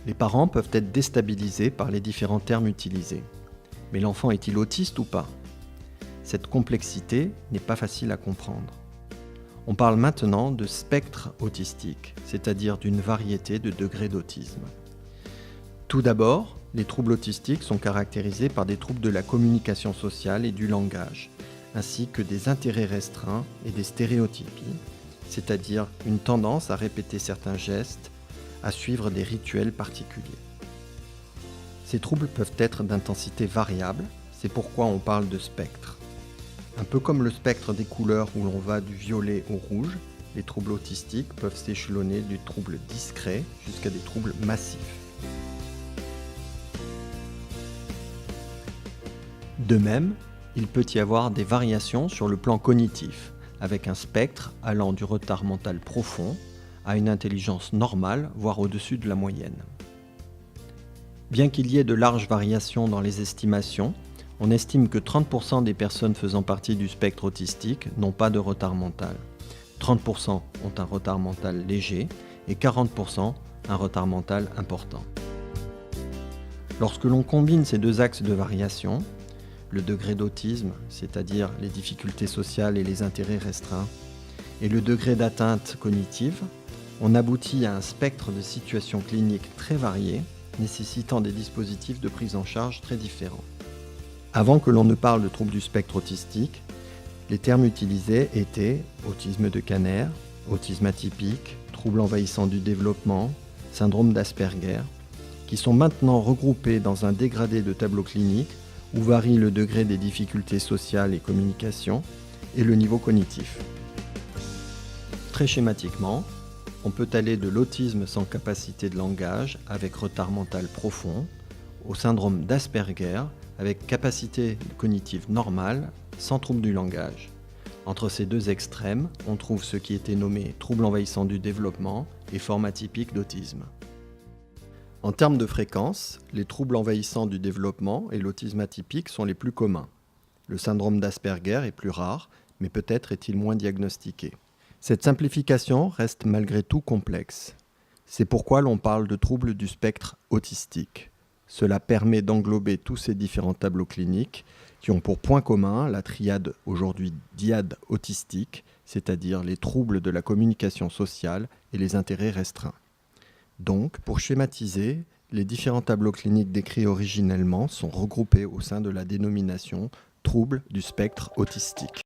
Les parents peuvent être déstabilisés par les différents termes utilisés. Mais l'enfant est-il autiste ou pas? Cette complexité n'est pas facile à comprendre. On parle maintenant de spectre autistique, c'est-à-dire d'une variété de degrés d'autisme. Tout d'abord, les troubles autistiques sont caractérisés par des troubles de la communication sociale et du langage, ainsi que des intérêts restreints et des stéréotypies, c'est-à-dire une tendance à répéter certains gestes, à suivre des rituels particuliers. Ces troubles peuvent être d'intensité variable, c'est pourquoi on parle de spectre. Un peu comme le spectre des couleurs où l'on va du violet au rouge, les troubles autistiques peuvent s'échelonner du trouble discret jusqu'à des troubles massifs. De même, il peut y avoir des variations sur le plan cognitif, avec un spectre allant du retard mental profond à une intelligence normale, voire au-dessus de la moyenne. Bien qu'il y ait de larges variations dans les estimations, on estime que 30% des personnes faisant partie du spectre autistique n'ont pas de retard mental. 30% ont un retard mental léger et 40% un retard mental important. Lorsque l'on combine ces deux axes de variation, le degré d'autisme, c'est-à-dire les difficultés sociales et les intérêts restreints, et le degré d'atteinte cognitive, on aboutit à un spectre de situations cliniques très variées, nécessitant des dispositifs de prise en charge très différents. Avant que l'on ne parle de troubles du spectre autistique, les termes utilisés étaient autisme de Kanner, autisme atypique, trouble envahissant du développement, syndrome d'Asperger, qui sont maintenant regroupés dans un dégradé de tableau clinique où varie le degré des difficultés sociales et communication et le niveau cognitif. Très schématiquement, on peut aller de l'autisme sans capacité de langage avec retard mental profond au syndrome d'Asperger avec capacité cognitive normale sans trouble du langage. Entre ces deux extrêmes, on trouve ce qui était nommé trouble envahissant du développement et forme atypique d'autisme. En termes de fréquence, les troubles envahissants du développement et l'autisme atypique sont les plus communs. Le syndrome d'Asperger est plus rare, mais peut-être est-il moins diagnostiqué. Cette simplification reste malgré tout complexe. C'est pourquoi l'on parle de troubles du spectre autistique. Cela permet d'englober tous ces différents tableaux cliniques qui ont pour point commun la triade aujourd'hui diade autistique, c'est-à-dire les troubles de la communication sociale et les intérêts restreints. Donc, pour schématiser, les différents tableaux cliniques décrits originellement sont regroupés au sein de la dénomination troubles du spectre autistique.